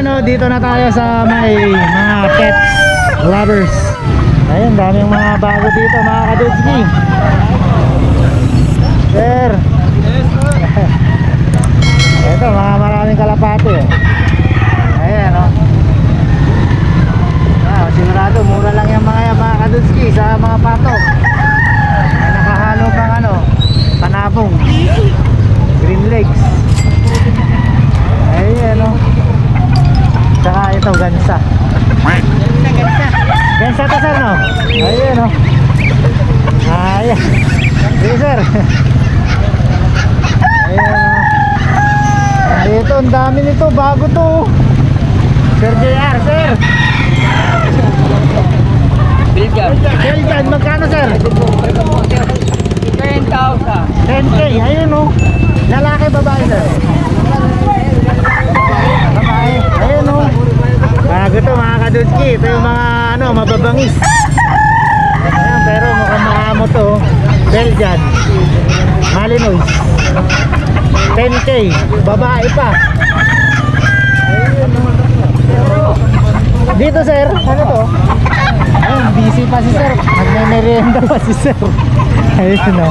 Ayan o, dito na tayo sa may mga pets lovers. Ayan, daming mga bago dito mga kadudski. Sir. Ito, mga maraming kalapati eh. Ayan o. Sigurado, mura lang yung mga kadudski sa mga pato. May nakahalo pang ano, panabong, green legs. Ayan o. Tsaka ito, gansa. Gansa to sir, no? Ayan o. Ayan. Sige sir. Ayan o. Ito, ang dami nito, bago to. Sir JR, sir. Belgian, magkano sir? 10,000. 10K, ayun o. Lalaki, babae sir? Babae, ayun o. Bago to mga kadudski. Ito yung mga ano, mababangis. Ayan, pero mukhang maamo to. Belgian Malinois, 10K, babae pa. Ayun o. Dito sir, ano to? Ayun, busy pa si sir. Nagme-merienda pa si sir. Ayun o.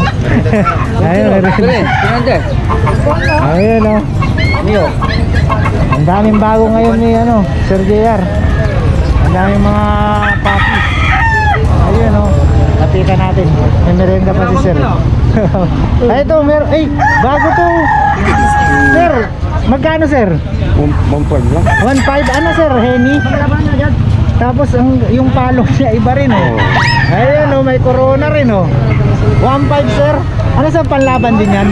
Ayun, merienda. Ayun o. Ang daming bago ngayon ni ano, Sir JR. Ang daming mga puppies. Ayun o. Lapitan natin. May merienda pa si sir. Ay ito, ay, bago to. Sir, magkano sir? 1.5 lang. 1.5, ano sir, Henny? Tapos yung palong niya iba rin oh. Ayun oh, may corona rin oh. 1.5 sir. Ano sa panlaban din yan?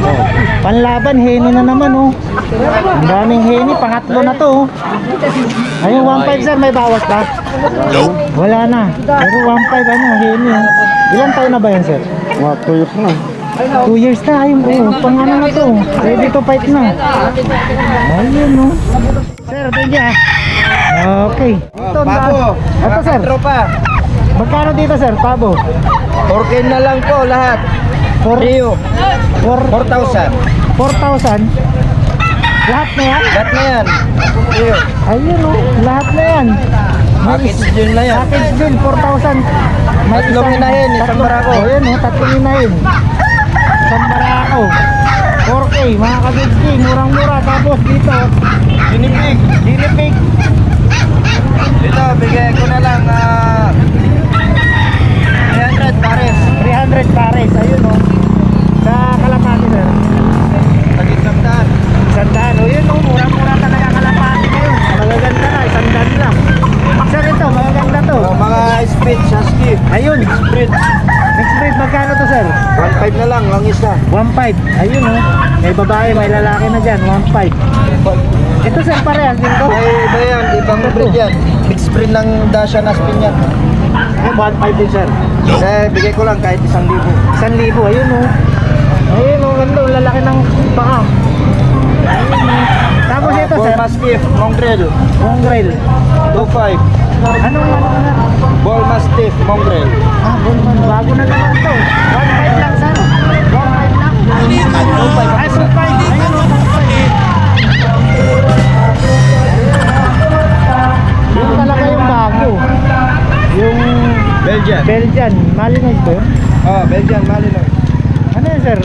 Panlaban, Henny na naman oh. Ang daming Henny, pangatlo na to oh. Ayun, 1.5 sir, may bawas ba? Wala na. Pero 1.5 ano, Henny oh. Ilang taon na ba yan sir? 2 years na. 2 years na, ayun oh. Pang ano na to, ready to fight na. Ayun oh. Sir, thank you ah. Okay. Ito, Pabo. ito sir. Tropa. Magkano dito sir, pabo? 4K na lang po lahat. Rio. 4,000. 4,000? Lahat na yan? Lahat na yan. Rio. Ayun oh, lahat na yan. Package deal na yan. Package deal, 4,000. Tatlong inahin, isang barako. Ayun oh, tatlong inahin. Isang barako. 4K, mga kabidski, murang-mura. Tapos dito, Ginipig. ginipig. Dito, bigay ko na lang 300 pares. 300 pares, ayun oh. Sa kalapati sir. Tag-isang Sandaan, o yun o, murang-mura talaga kalapati ngayon. Magaganda na, sandaan lang. Sir ito, magaganda to. Mga split, husky. Ayun, Split. next breed, magkano to sir? 1.5 na lang, lang isa. 1.5, ayun o. May babae, may lalaki na dyan, 1.5. Ito sir, parehas din to. Ay, iba yan, ibang breed yan. Mixed breed ng Dacia Aspin yan. 1.5 din sir. Eh, bigay ko lang kahit 1,000. 1,000, ayun o. Ayun o, ganda, lalaki ng baka. Ayun o. Tapos ito Bull sir, Mastiff, Mongrel. mongrel. 2.5. Anong ano? Bull Mastiff, Mongrel. Ah, Bullman, bago na naman to. 1.5 lang sir. 1.5 lang. 2.5. Ay, 2.5. Ayun o, 2.5. Yung talaga yung bago. Yung Belgian. Belgian. Malinois ba yun? Oh, Belgian, Malinois. Ano yun sir?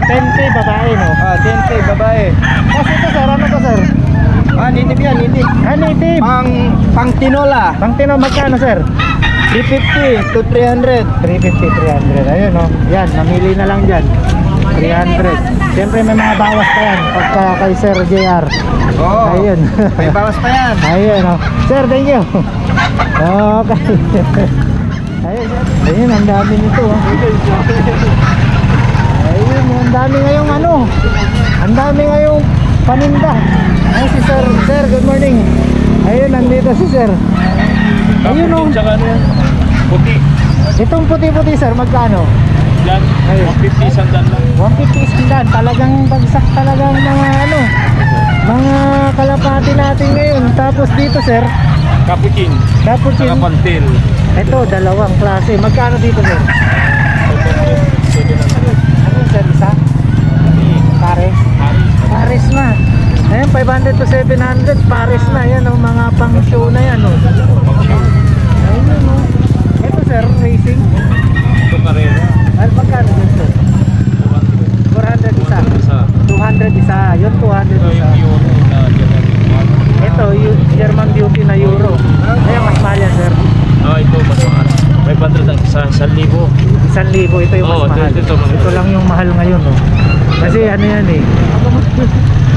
10K babae no? 10K, babae. Kasi ito sir, ano to sir? Native yan, native. Ah, native. Pang tinola. Pang tino, magkano sir? 350 to 300. 350, 300. Ayun no. Yan, namili na lang dyan. 300. Siyempre may mga bawas pa yan pagka kay Sir JR. Oo. Ayun. May bawas pa yan. Ayun no. Sir, thank you. Okay. Ayun, ayun, ang dami nito. Ayun, ang dami ngayong ano. Ang dami ngayong paninda. Ayun si Sir. Sir, good morning. Ayun, nandito si Sir. Ayun o. Puti. Itong puti-puti sir, magkano? Yan. Ayun. 150 sandal lang. 150 isang. Talagang bagsak talagang mga ano, mga kalapati natin ngayon. Tapos dito sir, Capuchin. Capuchin. Saka Pantil. Ito, dalawang klase. Magkano dito sir? Ano sir, isa? Pares? Pares na. Ayan, 500 to 700, pares na yan, oh, mga pang show na yan, oh. Ayun, oh. Ito sir, racing. Ito karera. Ay, magkano yun sir? 400 isa. 200 isa, yun 200 Ito isa. yung euro na German. Ito, yung German Beauty na euro. Ayan, mas mahal yan sir. Ito mas mahal. 500 ang isa, 1,000. 1,000, ito yung mas Oo, mahal. ito. Ito lang yung mahal ngayon, oh. Kasi ano yan eh.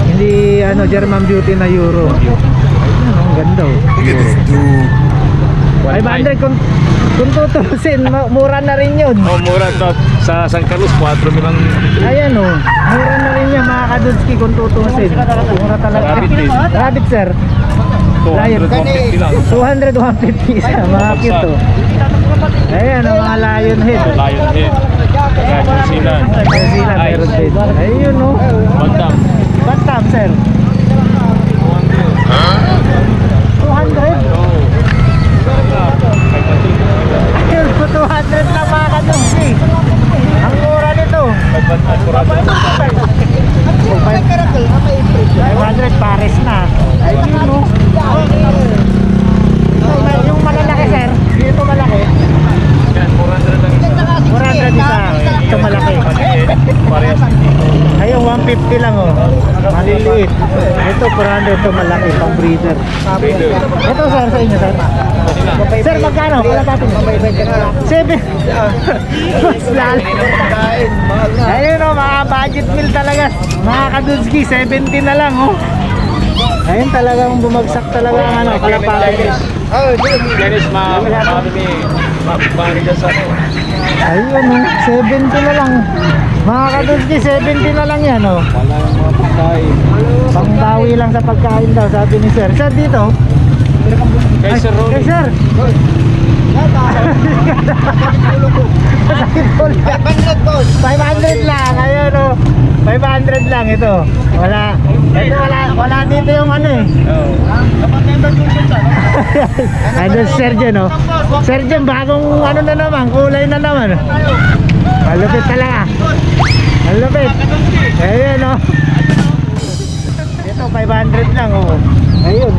Hindi ano, German Beauty na euro. Ayun, ang ganda, oh. 500 kung tutusin, mura na rin yun. Oh, mura to. Sa San Carlos, 4 lang. Ayan, oh. Mura na rin yan mga kadudski kung tutusin. Mura talaga. Rabbit din. Rabbit sir. 200, 150 lang. 200, 150 isa. Mga cute, oh. Ayan, ang mga lion head. Lion head. Saka New Zealand. New Zealand meron din. Ayun, oh. Bantam. Bantam sir. 200? Oh. Ayun, 200 lang mga kadudski. Ang mura nito. 500 pares na. Ayun, no. Yung malalaki sir, dito malaki. 400 isa. Ito malaki. Parehas dito. Ayun, 150 lang, oh. Maliliit. Ito 400, ito malaki, pang breeder. Ito sir, sa inyo sir. Sir, magkano? Wala natin. 7. Mas lalo. Ayun, oh, mga budget meal talaga. Mga kadudski, 70 na lang, oh. Ayun, talagang bumagsak talaga ang ano, kalapakan. Dennis, marami. Mabari ka sa ano. Ayun, oh, 70 na lang. Mga kadudski, 70 na lang yan, oh. Wala yung mga pagkain. Pangbawi lang sa pagkain daw, sabi ni sir. Sir, dito? Kay Sir Ronnie. Kay sir. Masakit po lang. 500 lang, ayun, oh. 500 lang ito. Ito wala dito yung ano eh. Ano Sergeant, oh. Sergeant, bagong ano na naman, kulay na naman. Malupit talaga. Malupit. Ayun, oh. Ito 500 lang, oh. Ayun.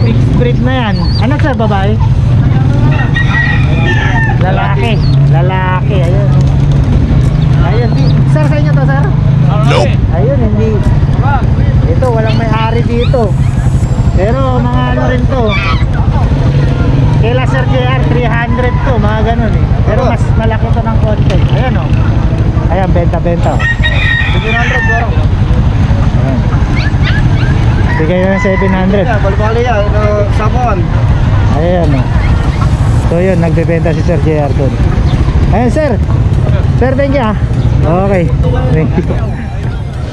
Mixed breed na yan. Ano sir, babae? Lalaki. Lalaki, ayun, oh. Ayun, sir, sa inyo to, sir? Nope. Ayun, hindi. Ito, walang may-ari dito. Pero mga ano rin to. Kila Sir JR, 300 to, mga ganun eh. Pero mas malaki to ng konti. Ayan, oh. Ayan, benta-benta, oh. 700 bro. Ayan. Bigay na ng 700. Balik-balik yan. Sabon. Ayan, oh. So yun, nagbebenta si Sir JR doon. Ayan, sir. Sir, thank you, ah. Okay, thank you.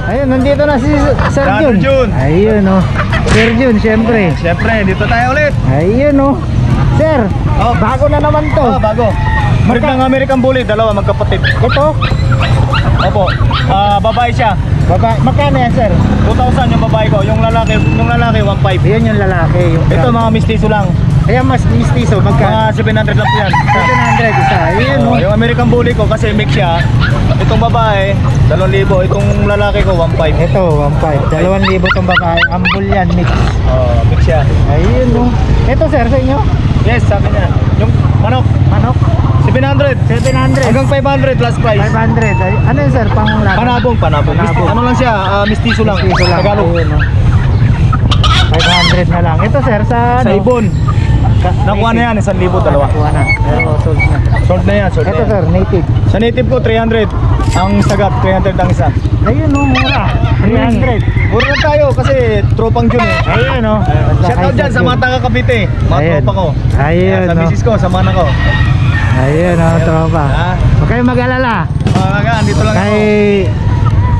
Ayun, nandito na si Sir Jun. Jun. Ayun, oh. Sir Jun, syempre. Siyempre, dito tayo ulit. Ayun, oh. Sir, Oh. bago na naman to. Bago. Breed ng American Bully, dalawa magkapatid. Ito, Opo. Babae siya. magkano yan, sir? 2,000 yung babae ko. Yung lalaki 1,500. Ayun yung lalaki. Yung Ito mga mistiso lang. Ayan, mas mistiso, magkano? Mga 700 lang po yan. 700 isa. Ayun, oh. Yung American Bully ko kasi mix siya. Itong babae, 2,000. Itong lalaki ko, 1,500. Ito, 1.5. 2,000 tong babae. Ambul yan, mix. Mix siya. Ayun, oh. Ito, sir, sa inyo? Yes, sa akin yan. Yung manok, Manok? 700. 700. Hanggang 500 plus price. 500. Ay, ano yun, sir? Pang laban? Panabong. Panabong. Ano lang siya, mistiso lang. Mistiso lang. Tagalog. Ayun, oh. 500 na lang. Ito, sir, sa Sa ano? ibon. Nakuha na yan, 1,000 dalawa. Nakuha na. Pero sold na. Sold na yan, sold na Ito, yan. sir, native. Sa native ko, 300. Ang sagat, 300 ang isa. Ayun, oh, mura. 300. Mura lang tayo kasi tropang Jun eh. Ayun, oh. Shout out dyan sa mga taga Cavite. Mga Ayun. tropa ko. Ayun, Sa oh. misis ko, sa mana ko. Ayun, oh, tropa. Ah. Huwag kayong mag-alala. Mga kaga, andito lang ako.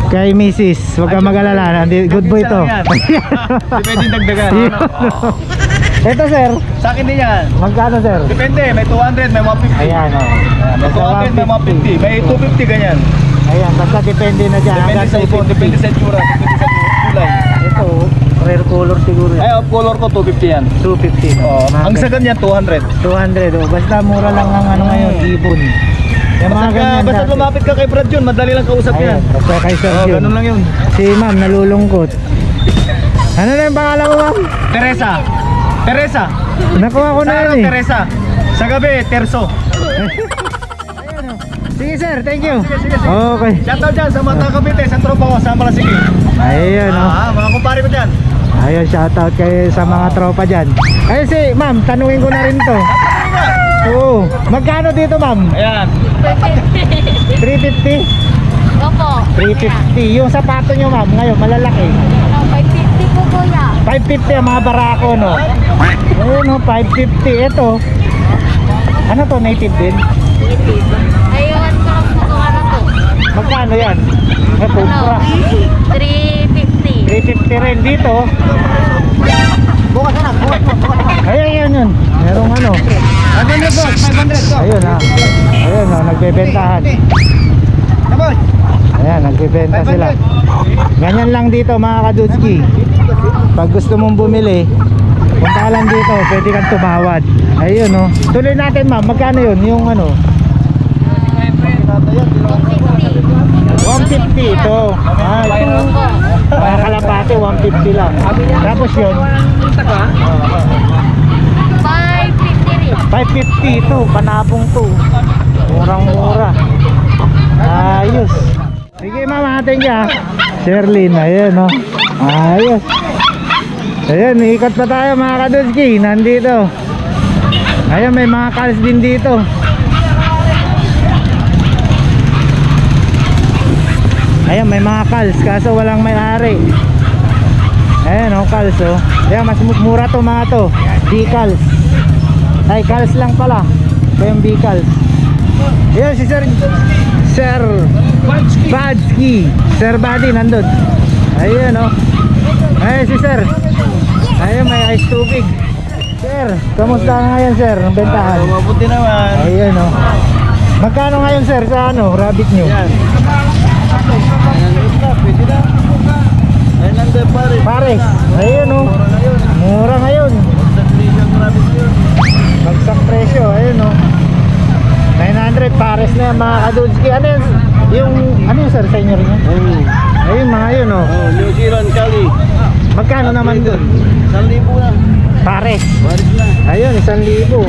Kay Mrs. Huwag kang mag-alala. Good boy to. Hindi pwedeng dagdagan. Ayun, oh. Ito, sir. Sa akin din yan. Magkano, sir? Depende, may 200, may 150. Ayan, oh. May 200, may 150. May 250 ganyan. Ayan, basta depende na dyan. Depende Hanggang sa ibon, 250. depende sa itsura, depende sa kulay. Ito, rare color siguro. Ay, off color ko 250 yan. 250. Oh, ang sagan niya 200. 200. Oh. Basta mura lang ang ano ngayon, ibon. Yung mga ganyan Basta dati. lumapit ka kay Brad yun, madali lang kausap Ayan, yan. basta kay Sir Oo, Jun. ganun lang yun. Si ma'am nalulungkot. Ano na yung pangalan mo, ma'am? Teresa. Teresa. Nakuha ko Sa na araw, yun eh. Teresa. Sa gabi, Terso. Ayan, oh. Sige sir, thank you. Sige. Okay. Shoutout dyan sa mga Cavite, sa tropa ko, sa Malasiki. Ayun, oh. Mga kumpare ko dyan. Ayun, shoutout kayo sa mga tropa dyan. Ayun si ma'am, tanungin ko na rin to. Oo. Magkano dito, ma'am? Ayan. 350? Opo. 350. Yung sapato nyo, ma'am, ngayon malalaki. Ano, 550 po kuya. 550 ang mga barako, no? Ayun, no, 550. Ito. Ano to, native din? Ayun ko lang po kung ano to. Magkano yan? Ito, Ano? 350. 350 rin dito. Bukas na, bukas mo. Ayun, yun. Merong ano. 500 boss, 500. Ayun, ha. Ayun, ha, nagbebentahan. Ayan, nagbebenta sila. Ganyan lang dito, mga kadutski. Pag gusto mong bumili, punta ka lang dito, pwede kang tumawad. Ayun, no. Tuloy natin, ma'am. Magkano yun? Yung ano? 150 ito. Ah, ito. Mga kalapate, 150 lang. Tapos yun, 550 rin. 550 ito. Panabong to. Murang-mura. Ayos. Sige, ma'am, atin ka. Sherlyn, ayun, no. Ayos. Ayun, ikot pa tayo, mga kadutski. Nandito. Ayun, may mga calls din dito. Ayan, may mga calls kaso walang may-ari. Ayan, oh, calls, oh. Ayan, mas mura to, mga to. B-calls. Ay, calls lang pala. Ito yung B-calls. Ayan, si Sir Badsky. Sir Buddy, nandun. Ayan, oh. Ayan, si Sir. Ayan, may ice tubig. Sir, kamusta ka ngayon, Sir? Ang bentahan. Mabuti naman. Ayan, oh. Magkano ngayon, Sir, sa ano, rabbit nyo? Yan. 900 na, pwede na. 900 pare. Pares. Ayun, oh. Mura na yun. Mura ngayon. Concentrate rabbit yun. Bagsak presyo, ayun, oh. 900 pares na yan, mga kadudski. Ano yun? Ano yun, sir, sa inyo rin yan? Ayun, mga yun, oh. Oh, New Zealand Cali. Magkano naman dun? 1,000 na. Pares. Paris na. Ayun, 1,000.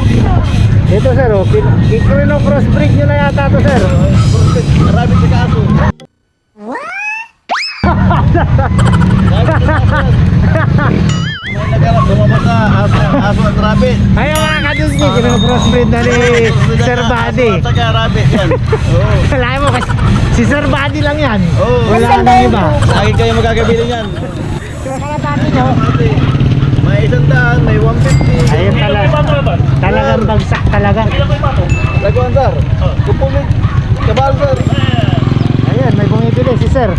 Ito, sir, oh. Kikrino crossbreed nyo na yata to, sir. Rabbit sa kaso. May nagalap, lumabas sa aso at rabbit. Ayun, mga kadudski, kikrino crossbreed na ni Sir Buddy. Aso at saka rabbit yan. Oo. Kalahin mo, kasi si Sir Buddy lang yan. Oo. Wala nang iba. Lagi kayo magkakabili niyan. Kalapati nyo. May 100, may 150. Ayun talaga. Talagang bagsak talaga. Laguan, sir. Kupumig. Kabal, sir. Ayun, may bumibili si Sir.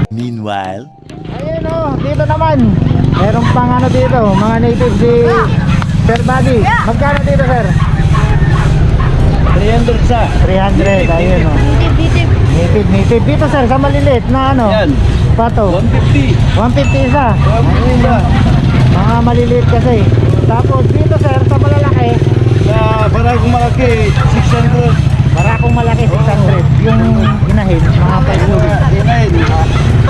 Meanwhile, Ayun, oh, dito naman. Meron pang ano dito, mga native si Sir Buddy. Magkano dito, Sir? 300 sa. 300, ayun, oh. Bitib. Native. Dito, Sir, sa maliliit na ano? Yan. Pato. 150. 150 isa. 150 sa. Mga maliliit kasi. Tapos dito, Sir, sa malalaki, Sa barang malaki, 600. para kung malaki 600. Yung inahin, mga 500. Inahin.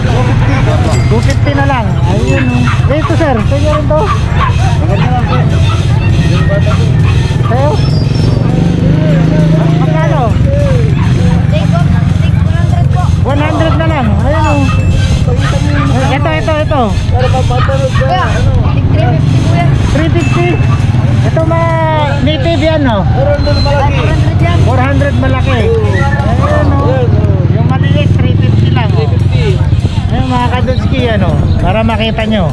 250 na lang. Ayun, oh. Dito, Sir, sa inyo rin to? Maganda lang, sir. Yung bata ko. Sa'yo? Magkano? Take 100 po. 100 na lang. Ayun, oh. Ito. Para papatanod ka. Kuya, Ano? take 350 kuya. 350. Ito native yan, no? 400 malaki. 400 yan. 400 malaki. Ayun, no? Yan, oh. Yung maliliit, 350 lang. Oh. 350. Ayun, mga kadutski, ano? Para makita nyo.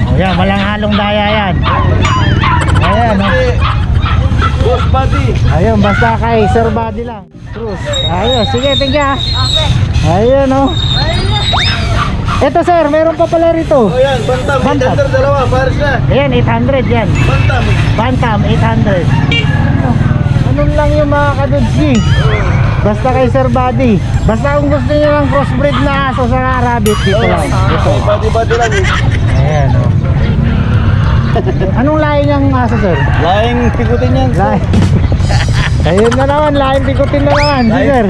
O yan, walang halong daya yan. Ayan, no? Kasi, boss buddy. Ayun, basta kay Sir Buddy lang. Cruz. Ayun, sige, tingga. Okay. Ayun, no? Ito, sir, meron pa pala rito. Oh yan, bantam. Bantam. 800 dalawa, pares na. Ayan, 800 yan. Bantam. Bantam, 800. Anong lang yung mga kadudski? Basta kay Sir Buddy. Basta kung gusto nyo ng crossbreed na aso sa rabbit, dito lang. Dito. Oh, buddy lang eh. Ayan, oh. Anong lahi niyang aso, sir? Laing pikutin yan. Lahi. Ayun na naman, laking pikutin na naman, si sir.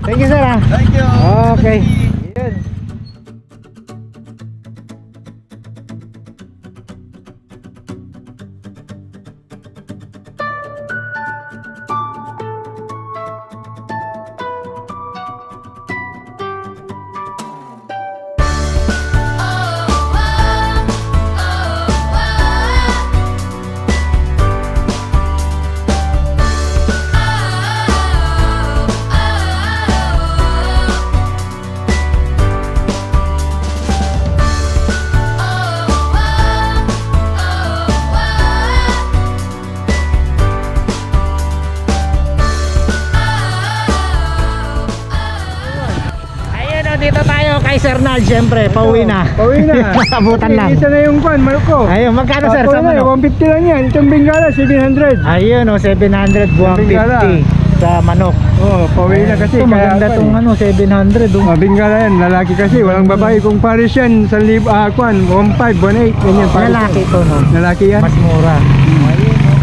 Thank you, sir, ha. Thank you. Okay. Yun. Ayun, oh, dito tayo kay Sir Nal, syempre, pauwi na. Pauwi na. Abutan lang. Isa na yung kwan, Marco. Ayun, magkano sir sa manok? 150 lang yan. Itong Bengala, 700. Ayun, oh, 700, 150 sa manok. Oh, pauwi na kasi. Ito, maganda tong ano, 700. Oh. Bengala yan, lalaki kasi. Walang babae. Kung Paris yan, sa kwan, 1.5, 1.8. Ganyan, Paris. Lalaki to, no? Lalaki yan. Mas mura. Ayun, oh.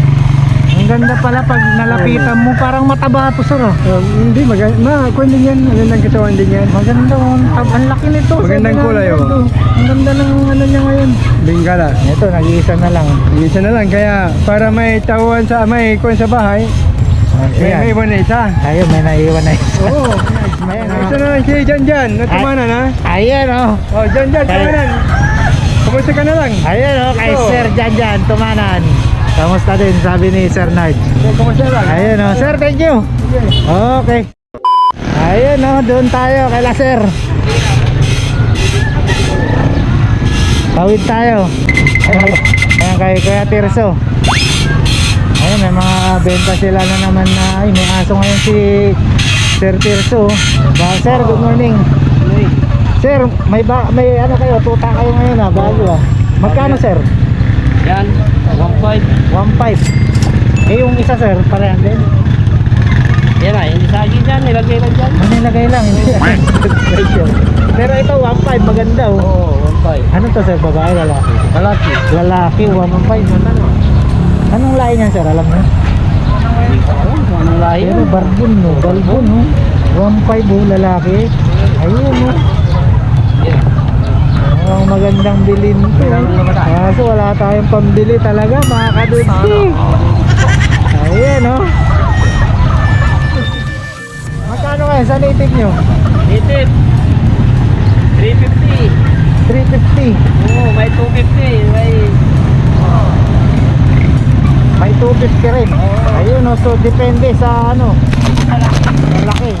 Ang ganda pala pag nalapitan mo, parang mataba to sir, oh. Hindi, maganda. Kwan din yan. Magandang katawan din yan. Maganda, oh. Ang laki nito. Magandang 700, kulay, oh. Ang ganda ng ano niya ngayon. Bengala. Ito, nag-iisa na lang. Isa na lang. Kaya, para may tauhan sa, may kwan sa bahay, may Ayan. iwan na isa. Ayun, may naiwan na isa. Oo. Ayan, Isa oh. na lang siya dyan. Natumanan, ha? Ayan, oh. Oh, dyan, tumanan. Kumusta ka na lang? Ayun, oh, kay Oo. Sir Janjan, tumanan. Kamusta din, sabi ni Sir Nard. Kumusta lang? Ayun, oh. Sir, thank you. Okay. Ayun, oh, doon tayo kay Sir. Tawid tayo. Ayan, kay Kuya Tirso. Ayun, may mga benta sila na naman na, ay, may aso ngayon si Sir Tirso. Sir, good morning. Sir, may ano kayo, tuta kayo ngayon, ha, bago, ha. Magkano, sir? Yan, 1.5. 1.5. Eh, yung isa, sir, parehan din. Yan na, yung isagin dyan, nilagay lang dyan. Ano nilagay lang, hindi. Pero ito, 1.5, maganda, oh. Oo, 1.5. Ano to, sir, babae, lalaki? Malaki. Lalaki, 1.5. Anong lahi niyan, sir, alam mo? Anong lahi? Pero barbon, no? Balbon, no? 1.5, oh, lalaki. Ayun, no? Ang magandang bilhin to. Kaso wala tayong pambili talaga, mga kadutsi. Ayan, no? Magkano kayo sa native nyo? Native. 350. 350. Oo, may 250. May 250 rin. Ayun, no? So, depende sa ano. Malaki.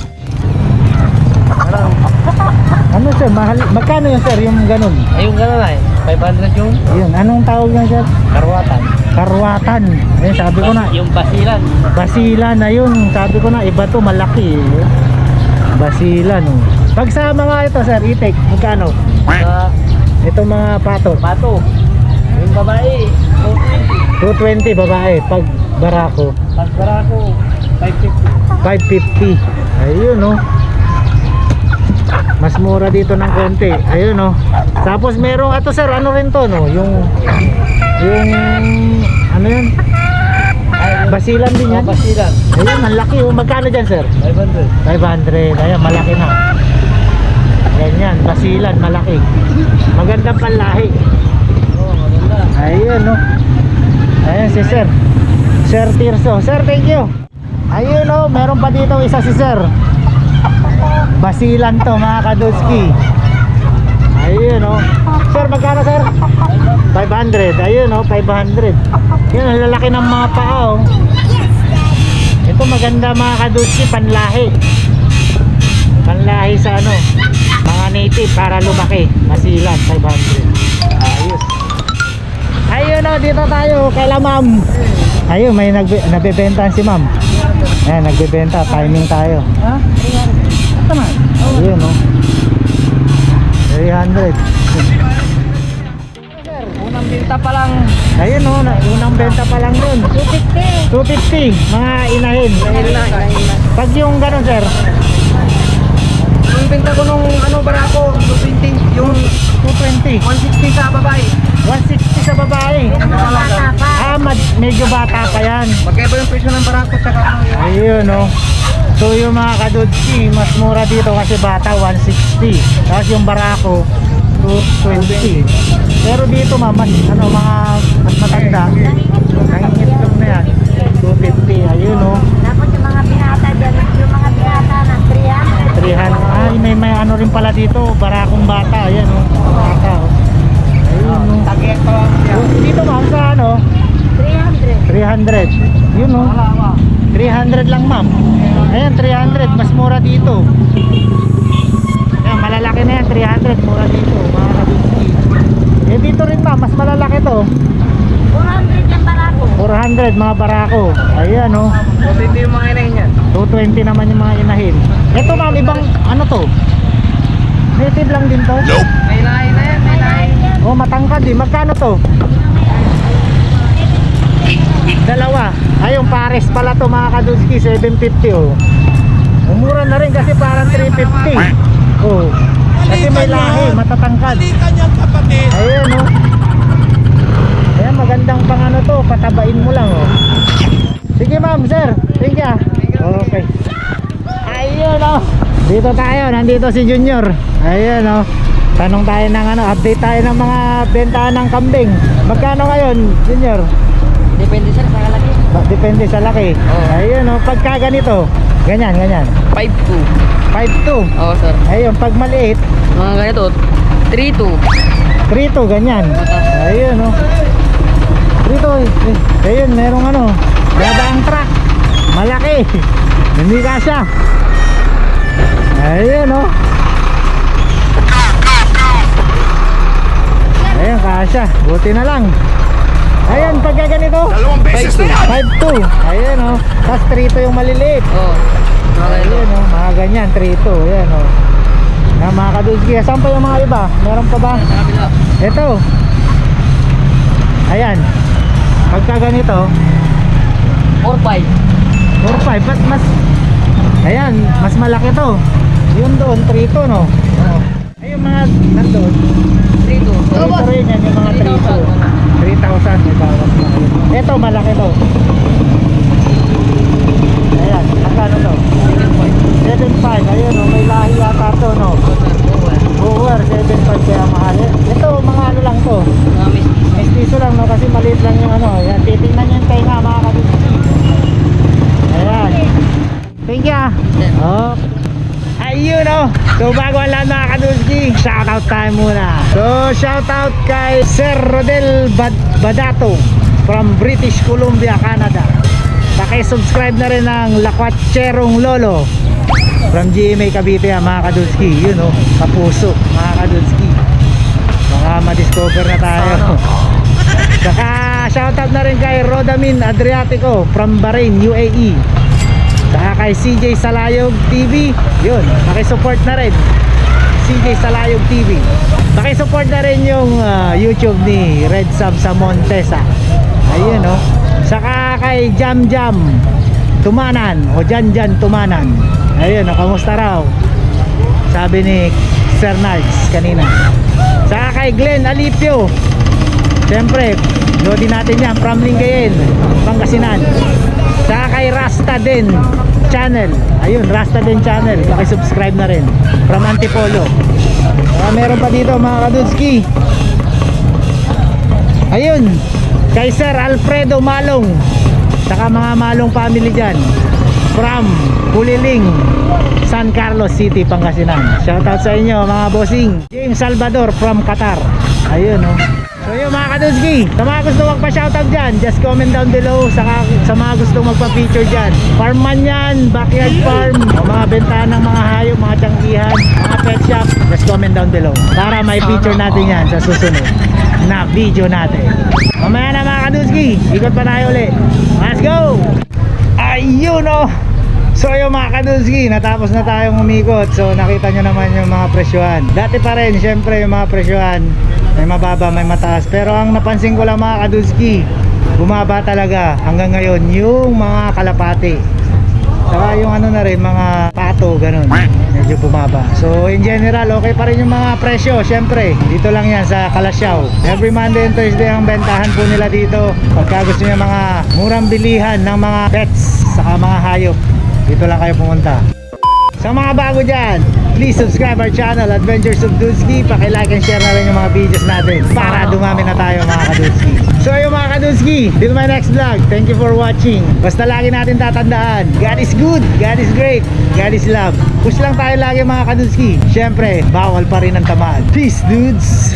Ano, sir? Mahal. Magkano yun, sir? Yung ganun? Ayun gano'n na eh. 500 yung Ayun. Anong tawag yan, sir? karwatan. Karwatan. Ayun, sabi ko na. Yung basilan. Basilan na yun. Sabi ko na, iba to, malaki. Basilan, oh. Pag sa mga ito, sir, itik, magkano? Sa Ito mga pato. pato. Yung babae, 220 babae. Pag barako, pag barako, 550. 550. Ayun, no. Mas mura dito ng konti. Ayun, no. Tapos merong ato, sir, ano rin to, no? Yung ano yun? Basilan din yan. Basilan, Ayun, ang laki, oh. Magkano dyan, sir? 500. 500. Ayan, malaki na. Ganyan, basilan, malaki. Magandang panlahi. Oo, maganda. Ayun, no. Ayun si Sir. Sir Tirso. Sir, thank you. Ayun, no. Meron pa dito isa si Sir. Basilan to, mga kadutski. Ayun, no. Sir, magkano, sir? 500. Ayun, no. 500. Yun, ang lalaki ng mga paa, oh. Ito maganda, mga kadutski, panlahi. Panlahi sa ano, mga native para lumaki. Basilan, 500. Ayos. Ayun, no, dito tayo kay la ma'am. Ayun, may nabebenta si ma'am. Ayan, nagbebenta, timing tayo. Ha? Ayun, no. 300. Unang binta pa lang. Ayun, no, unang benta pa lang dun. 250. 250, mga inahin. Pag yung gano'n, sir, Yung binta ko nung ano barako, 220. Yung 220. 160 sa babae. 160 sa babae. Bata pa. Medyo bata pa yan. Magkaiba yung presyo ng barako tsaka Ayun, no. So yung mga kadudski, mas mura dito kasi bata 160. Tapos yung barako 220. Pero dito mas mas matanda. Nangingitlog na yan. 250. Ayun, no. Tapos yung mga binata dyan, yung mga binata na 300. 300. Ay, may ano rin pala dito, barakong bata. Ayan, no. Bata, oh. Ayun, no. Dito ma'am sa 300. 300. Yun, no. 300 lang ma'am. Ayan, 300. Mas mura dito. Ayan, malalaki na yan. 300. Mura dito. Mga kabinski. Eh, dito rin ma'am. Mas malalaki to. 400 yung barako. 400 mga barako. Ayan, no. Hindi yung mga inahin yan. 220 naman yung mga inahin. Ito ma'am, ibang ano to? Native lang din to? May lahi na yan, may lahi. Oh, matangkad eh. Magkano to? Dalawa. Ay, yung pares pala to mga kadunski, 750 oh. Umura na rin kasi parang 350. Oh. Kasi may lahi, matatangkad. Ayun oh. Ayan, magandang pang ano to, patabain mo lang oh. Sige ma'am, sir. Thank you. Okay. Ayun oh. Dito tayo, nandito si Junior. Ayun oh. Tanong tayo ng update tayo ng mga bentahan ng kambing. Magkano ngayon, Junior? Depende sir sa kalaki. Depende sa laki. Ayun oh, pagka ganito, ganyan. 5-2. 5'2". Oo sir. Ayun, pag maliit, Mga ganito, 3-2. 3'2", ganyan. Ayun oh. 3'2". Ayun, merong dadaang truck. Malaki. Hindi kasya. Ayun oh. Ayun, kasya. Buti na lang. Ayun, pagka ganito 5'2". Ayun oh. Tapos 3'2" yung maliliit. Oo. Ayun oh, mga ganyan, 3'2". Ayan oh. Na mga kadulski, saan pa yung mga iba? Meron pa ba? Sa kabila. Ito. Ayan. Pagka ganito 4-5. 4'5". Ba't mas ayan, mas malaki to. Yun doon, 3'2", no? Oo. Ay, yung mga nandoon 3-2. 3'2" rin yan, yung mga 3'2". 3,000 may bawas na kayo. Ito, malaki to. Ayan, magkano to? 7.5. Ayun, oh, may lahi yata to, no? Bower, 7.5 kaya mahal. Ito, mga ano lang to. Mestizo lang, no? Kasi maliit lang yung Ayan, titingnan nyo yung tenga, mga kabibisi. Ayan. Thank you. Oh. Ayun oh. So bago ang lahat mga kadulski, shoutout tayo muna. So shoutout kay Sir Rodel Badato from British Columbia, Canada. Paki-subscribe na rin ng Lakwatcherong Lolo from GMA Cavite mga kadulski. Yun oh, kapuso mga kadulski. Baka ma-discover na tayo. Saka shoutout na rin kay Rodamin Adriatico from Bahrain, UAE. Saka kay CJ Salayog TV. Yun, pakisupport na rin CJ Salayog TV. Pakisupport na rin yung YouTube ni Red Sub sa Montesa. Ayun oh. Saka kay Jam Jam Tumanan o Jan Jan Tumanan. Ayun oh, kamusta raw? Sabi ni Sir Nards kanina. Saka kay Glenn Alipio. Siyempre, loadin natin yan from Lingayen, Pangasinan. Saka kay Rasta din channel. Ayun, Rasta din channel. Paki-subscribe na rin from Antipolo. Meron pa dito mga kadudski. Ayun, kay Sir Alfredo Malong. Saka mga Malong family dyan from Puliling, San Carlos City, Pangasinan. Shoutout sa inyo mga bossing. James Salvador from Qatar. Ayun oh. So yun mga kadudski, sa mga gusto magpa-shoutout dyan, just comment down below. Sa mga gusto magpa-feature dyan, farm man yan, backyard farm, o mga bentahan ng mga hayop, mga tiyanggihan, mga pet shop, just comment down below para may feature natin yan sa susunod na video natin. Mamaya na mga kadudski, ikot pa tayo ulit. Let's go! Ayun oh! So yung mga kadudski, natapos na tayong umikot. So nakita nyo naman yung mga presyohan. Dati pa rin, syempre yung mga presyohan, may mababa, may mataas. Pero ang napansin ko lang mga kadudski, bumaba talaga hanggang ngayon yung mga kalapati. Saka yung ano na rin, mga pato, ganun. Medyo bumaba. So in general, okay pa rin yung mga presyo. Syempre, dito lang yan sa Kalasyaw. Every Monday and Thursday ang bentahan po nila dito. Pagka gusto nyo mga murang bilihan ng mga pets, saka mga hayop, dito lang kayo pumunta. Sa mga bago dyan, please subscribe our channel, Adventures of Dudski. Paki-like and share na rin yung mga videos natin para dumami na tayo mga kadudski. So yung mga kadudski, till my next vlog. Thank you for watching. Basta lagi natin tatandaan, God is good, God is great, God is love. Push lang tayo lagi mga kadudski. Syempre, bawal pa rin ang tamad. Peace dudes!